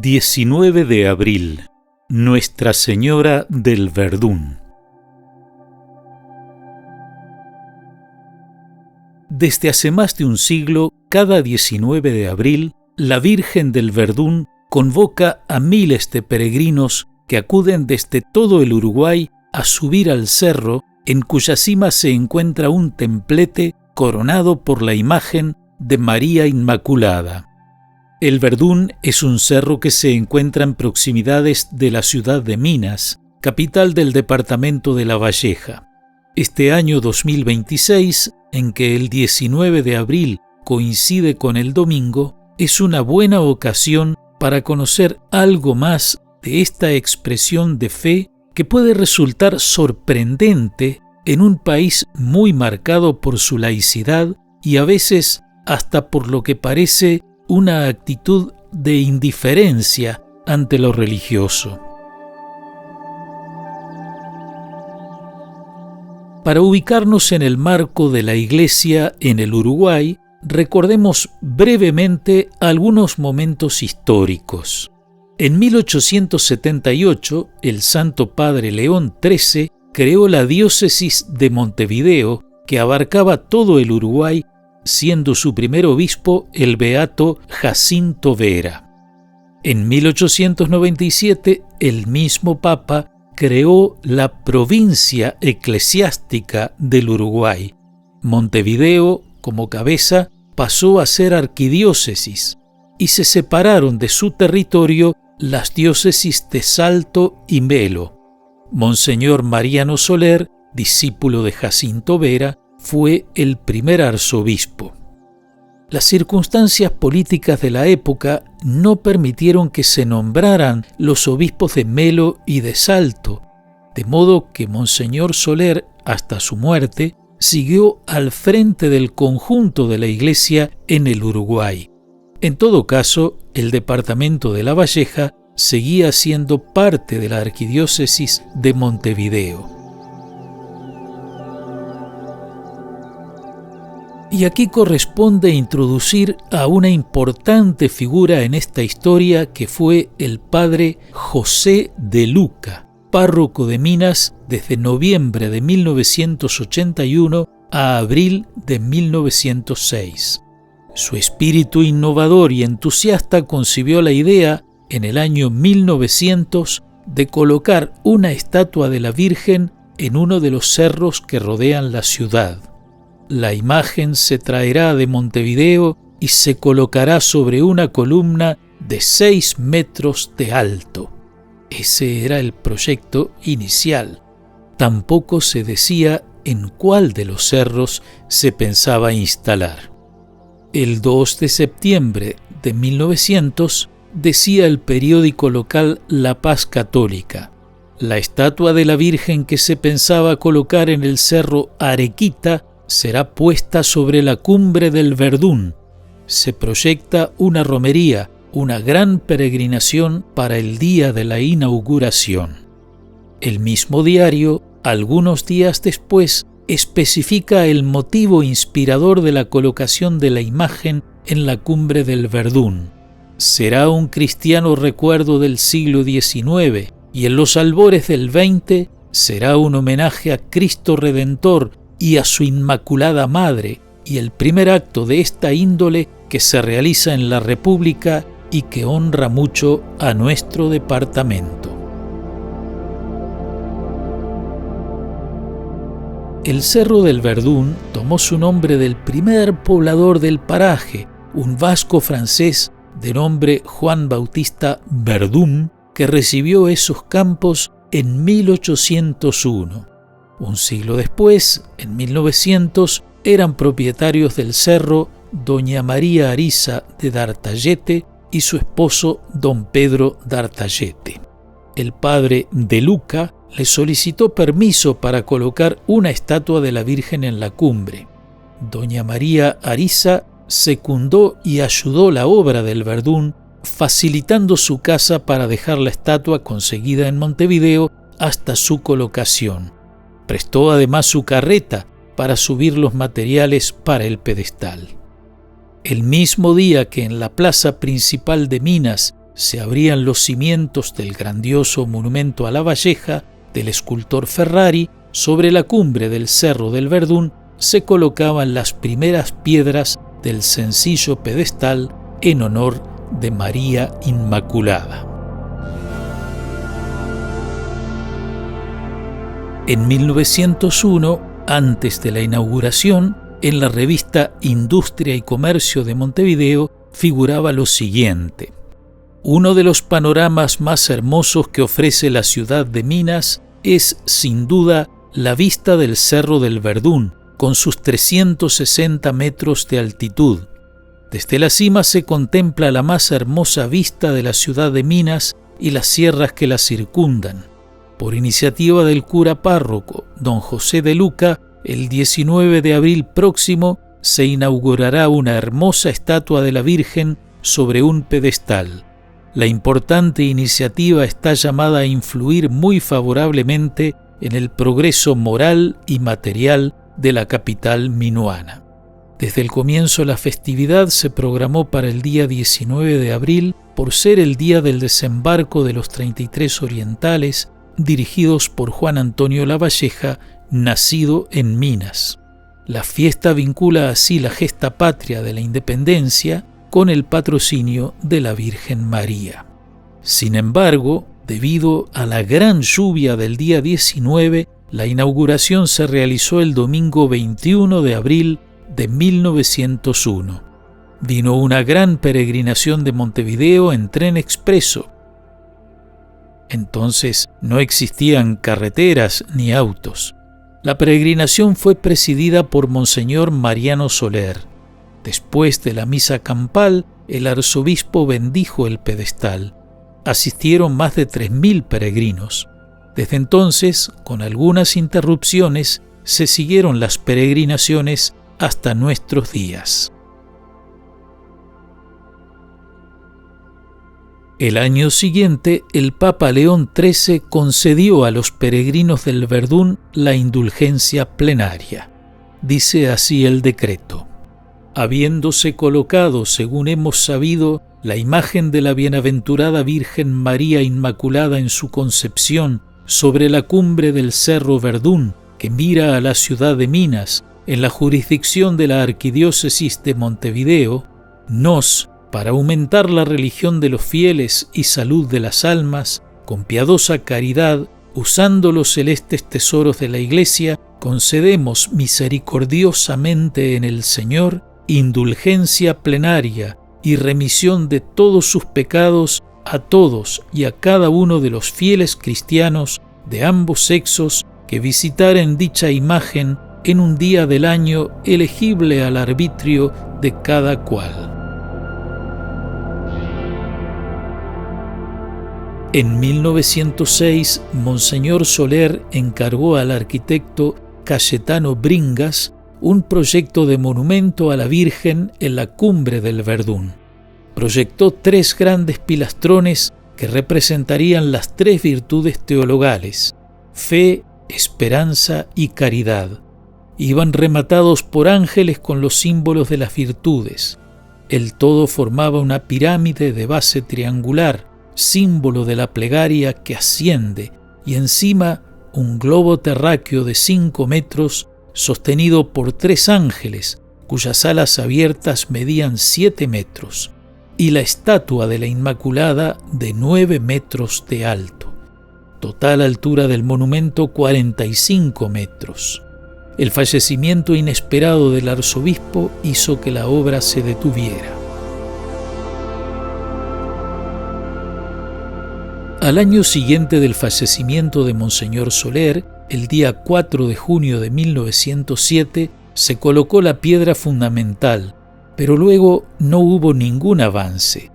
19 de abril, Nuestra Señora del Verdún. Desde hace más de un siglo, cada 19 de abril, la Virgen del Verdún convoca a miles de peregrinos que acuden desde todo el Uruguay a subir al cerro en cuya cima se encuentra un templete coronado por la imagen de María Inmaculada. El Verdún es un cerro que se encuentra en proximidades de la ciudad de Minas, capital del departamento de La Valleja. Este año 2026, en que el 19 de abril coincide con el domingo, es una buena ocasión para conocer algo más de esta expresión de fe que puede resultar sorprendente en un país muy marcado por su laicidad y a veces hasta por lo que parece una actitud de indiferencia ante lo religioso. Para ubicarnos en el marco de la Iglesia en el Uruguay, recordemos brevemente algunos momentos históricos. En 1878, el Santo Padre León XIII creó la diócesis de Montevideo, que abarcaba todo el Uruguay, siendo su primer obispo el beato Jacinto Vera. En 1897, el mismo Papa creó la provincia eclesiástica del Uruguay. Montevideo, como cabeza, pasó a ser arquidiócesis y se separaron de su territorio las diócesis de Salto y Melo. Monseñor Mariano Soler, discípulo de Jacinto Vera, fue el primer arzobispo. Las circunstancias políticas de la época no permitieron que se nombraran los obispos de Melo y de Salto, de modo que Monseñor Soler, hasta su muerte, siguió al frente del conjunto de la Iglesia en el Uruguay. En todo caso, el departamento de La Valleja seguía siendo parte de la arquidiócesis de Montevideo. Y aquí corresponde introducir a una importante figura en esta historia que fue el padre José de Luca, párroco de Minas desde noviembre de 1981 a abril de 1906. Su espíritu innovador y entusiasta concibió la idea, en el año 1900, de colocar una estatua de la Virgen en uno de los cerros que rodean la ciudad. La imagen se traerá de Montevideo y se colocará sobre una columna de 6 metros de alto. Ese era el proyecto inicial. Tampoco se decía en cuál de los cerros se pensaba instalar. El 2 de septiembre de 1900 decía el periódico local La Paz Católica: la estatua de la Virgen que se pensaba colocar en el cerro Arequita será puesta sobre la cumbre del Verdún. Se proyecta una romería, una gran peregrinación para el día de la inauguración. El mismo diario, algunos días después, especifica el motivo inspirador de la colocación de la imagen en la cumbre del Verdún. Será un cristiano recuerdo del siglo XIX y en los albores del XX será un homenaje a Cristo Redentor y a su Inmaculada Madre, y el primer acto de esta índole que se realiza en la República y que honra mucho a nuestro departamento. El Cerro del Verdún tomó su nombre del primer poblador del paraje, un vasco francés de nombre Juan Bautista Verdún, que recibió esos campos en 1801. Un siglo después, en 1900, eran propietarios del cerro doña María Ariza de D'Artallete y su esposo don Pedro D'Artallete. El padre de Luca le solicitó permiso para colocar una estatua de la Virgen en la cumbre. Doña María Ariza secundó y ayudó la obra del Verdún, facilitando su casa para dejar la estatua conseguida en Montevideo hasta su colocación. Prestó además su carreta para subir los materiales para el pedestal. El mismo día que en la plaza principal de Minas se abrían los cimientos del grandioso monumento a La Valleja del escultor Ferrari, sobre la cumbre del Cerro del Verdún se colocaban las primeras piedras del sencillo pedestal en honor de María Inmaculada. En 1901, antes de la inauguración, en la revista Industria y Comercio de Montevideo figuraba lo siguiente: uno de los panoramas más hermosos que ofrece la ciudad de Minas es, sin duda, la vista del Cerro del Verdún, con sus 360 metros de altitud. Desde la cima se contempla la más hermosa vista de la ciudad de Minas y las sierras que la circundan. Por iniciativa del cura párroco, don José de Luca, el 19 de abril próximo se inaugurará una hermosa estatua de la Virgen sobre un pedestal. La importante iniciativa está llamada a influir muy favorablemente en el progreso moral y material de la capital minuana. Desde el comienzo la festividad se programó para el día 19 de abril por ser el día del desembarco de los 33 orientales dirigidos por Juan Antonio Lavalleja, nacido en Minas. La fiesta vincula así la gesta patria de la independencia con el patrocinio de la Virgen María. Sin embargo, debido a la gran lluvia del día 19, la inauguración se realizó el domingo 21 de abril de 1901. Vino una gran peregrinación de Montevideo en tren expreso. Entonces no existían carreteras ni autos. La peregrinación fue presidida por Monseñor Mariano Soler. Después de la misa campal, el arzobispo bendijo el pedestal. Asistieron más de 3.000 peregrinos. Desde entonces, con algunas interrupciones, se siguieron las peregrinaciones hasta nuestros días. El año siguiente, el Papa León XIII concedió a los peregrinos del Verdún la indulgencia plenaria. Dice así el decreto: habiéndose colocado, según hemos sabido, la imagen de la bienaventurada Virgen María Inmaculada en su concepción sobre la cumbre del Cerro Verdún, que mira a la ciudad de Minas, en la jurisdicción de la Arquidiócesis de Montevideo, nos, para aumentar la religión de los fieles y salud de las almas, con piadosa caridad, usando los celestes tesoros de la Iglesia, concedemos misericordiosamente en el Señor indulgencia plenaria y remisión de todos sus pecados a todos y a cada uno de los fieles cristianos de ambos sexos que visitaren dicha imagen en un día del año elegible al arbitrio de cada cual. En 1906, Monseñor Soler encargó al arquitecto Cayetano Bringas un proyecto de monumento a la Virgen en la cumbre del Verdún. Proyectó 3 grandes pilastrones que representarían las 3 virtudes teologales: fe, esperanza y caridad. Iban rematados por ángeles con los símbolos de las virtudes. El todo formaba una pirámide de base triangular, símbolo de la plegaria que asciende, y encima un globo terráqueo de 5 metros sostenido por 3 ángeles, cuyas alas abiertas medían 7 metros, y la estatua de la Inmaculada de 9 metros de alto. Total altura del monumento 45 metros. El fallecimiento inesperado del arzobispo hizo que la obra se detuviera. Al año siguiente del fallecimiento de Monseñor Soler, el día 4 de junio de 1907, se colocó la piedra fundamental, pero luego no hubo ningún avance.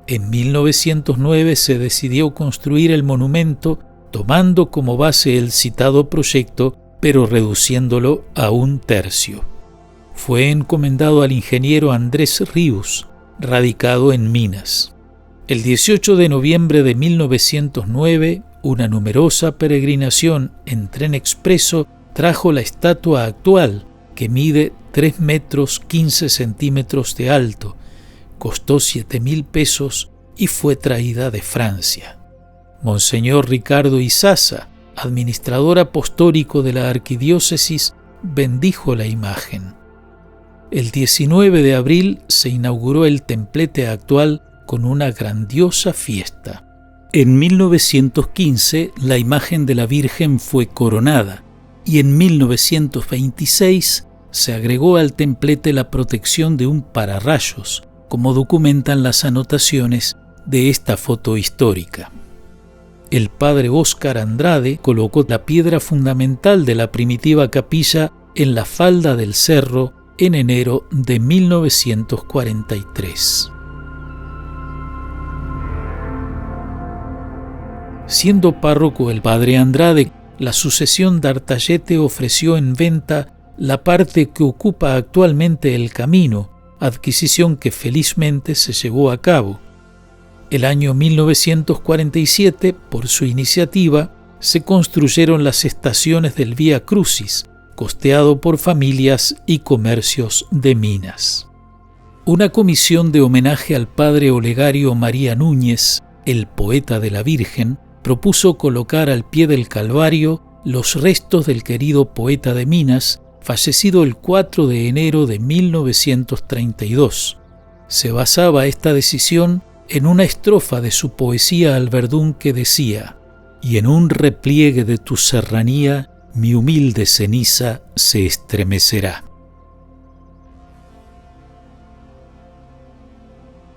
En 1909 se decidió construir el monumento tomando como base el citado proyecto, pero reduciéndolo a 1/3. Fue encomendado al ingeniero Andrés Ríos, radicado en Minas. El 18 de noviembre de 1909, una numerosa peregrinación en tren expreso trajo la estatua actual, que mide 3 metros 15 centímetros de alto. Costó 7.000 pesos y fue traída de Francia. Monseñor Ricardo Izaza, administrador apostólico de la arquidiócesis, bendijo la imagen. El 19 de abril se inauguró el templete actual con una grandiosa fiesta. En 1915 la imagen de la Virgen fue coronada y en 1926 se agregó al templete la protección de un pararrayos, como documentan las anotaciones de esta foto histórica. El padre Óscar Andrade colocó la piedra fundamental de la primitiva capilla en la falda del cerro en enero de 1943. Siendo párroco el padre Andrade, la sucesión d'Artayete ofreció en venta la parte que ocupa actualmente el camino, adquisición que felizmente se llevó a cabo. El año 1947, por su iniciativa, se construyeron las estaciones del Vía Crucis, costeado por familias y comercios de Minas. Una comisión de homenaje al padre Olegario María Núñez, el poeta de la Virgen, propuso colocar al pie del Calvario los restos del querido poeta de Minas, fallecido el 4 de enero de 1932. Se basaba esta decisión en una estrofa de su poesía al Verdún que decía: «Y en un repliegue de tu serranía, mi humilde ceniza se estremecerá».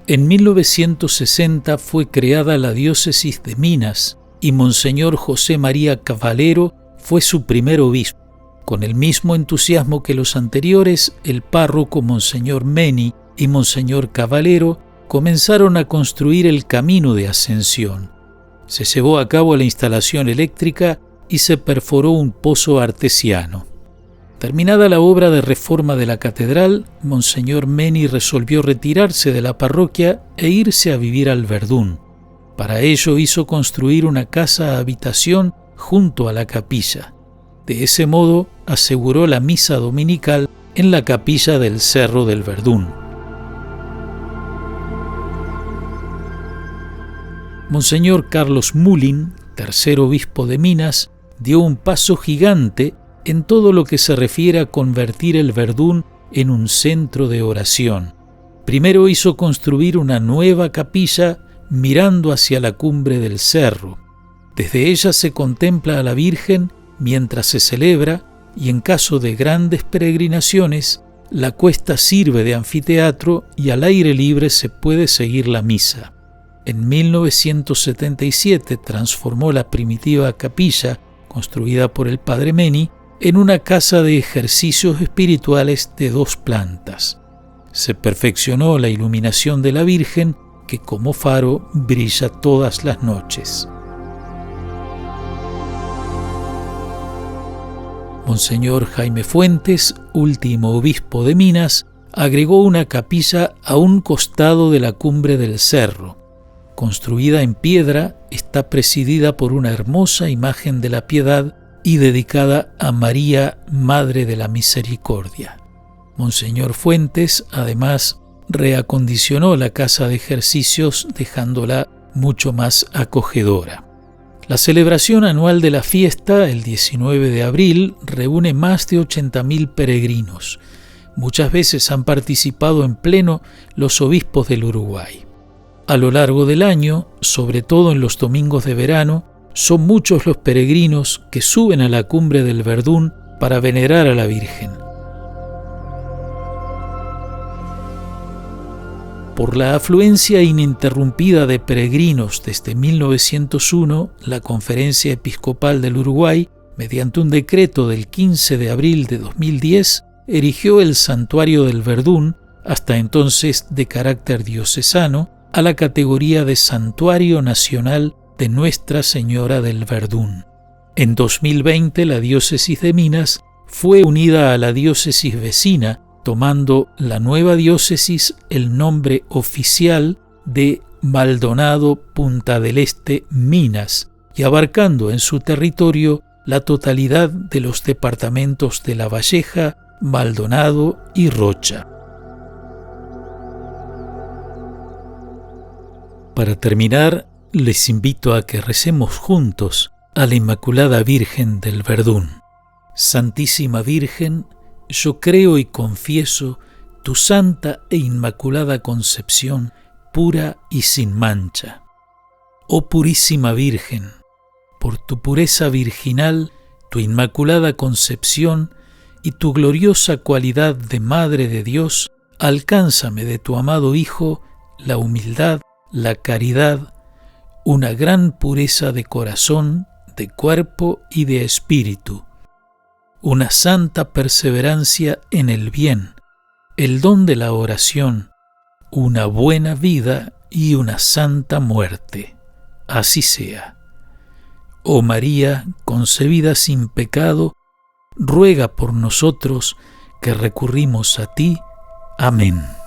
En 1960 fue creada la diócesis de Minas y Monseñor José María Cavallero fue su primer obispo. Con el mismo entusiasmo que los anteriores, el párroco Monseñor Meni y Monseñor Cavallero comenzaron a construir el camino de ascensión. Se llevó a cabo la instalación eléctrica y se perforó un pozo artesiano. Terminada la obra de reforma de la catedral, Monseñor Meni resolvió retirarse de la parroquia e irse a vivir al Verdún. Para ello hizo construir una casa-habitación junto a la capilla. De ese modo aseguró la misa dominical en la capilla del Cerro del Verdún. Monseñor Carlos Mullin, tercer obispo de Minas, dio un paso gigante en todo lo que se refiere a convertir el Verdún en un centro de oración. Primero hizo construir una nueva capilla mirando hacia la cumbre del cerro. Desde ella se contempla a la Virgen mientras se celebra y en caso de grandes peregrinaciones, la cuesta sirve de anfiteatro y al aire libre se puede seguir la misa. En 1977 transformó la primitiva capilla, construida por el padre Meni, en una casa de ejercicios espirituales de 2 plantas. Se perfeccionó la iluminación de la Virgen, que como faro brilla todas las noches. Monseñor Jaime Fuentes, último obispo de Minas, agregó una capilla a un costado de la cumbre del cerro. Construida en piedra, está presidida por una hermosa imagen de la Piedad y dedicada a María, Madre de la Misericordia. Monseñor Fuentes, además, reacondicionó la casa de ejercicios dejándola mucho más acogedora. La celebración anual de la fiesta, el 19 de abril, reúne más de 80.000 peregrinos. Muchas veces han participado en pleno los obispos del Uruguay. A lo largo del año, sobre todo en los domingos de verano, son muchos los peregrinos que suben a la cumbre del Verdún para venerar a la Virgen. Por la afluencia ininterrumpida de peregrinos desde 1901, la Conferencia Episcopal del Uruguay, mediante un decreto del 15 de abril de 2010, erigió el Santuario del Verdún, hasta entonces de carácter diocesano, a la categoría de Santuario Nacional de Nuestra Señora del Verdún. En 2020, la diócesis de Minas fue unida a la diócesis vecina, tomando la nueva diócesis el nombre oficial de Maldonado Punta del Este Minas y abarcando en su territorio la totalidad de los departamentos de La Valleja, Maldonado y Rocha. Para terminar, les invito a que recemos juntos a la Inmaculada Virgen del Verdún. Santísima Virgen, yo creo y confieso tu santa e inmaculada concepción, pura y sin mancha. Oh purísima Virgen, por tu pureza virginal, tu inmaculada concepción y tu gloriosa cualidad de Madre de Dios, alcánzame de tu amado Hijo la humildad, la caridad, una gran pureza de corazón, de cuerpo y de espíritu, una santa perseverancia en el bien, el don de la oración, una buena vida y una santa muerte. Así sea. Oh María, concebida sin pecado, ruega por nosotros que recurrimos a ti. Amén.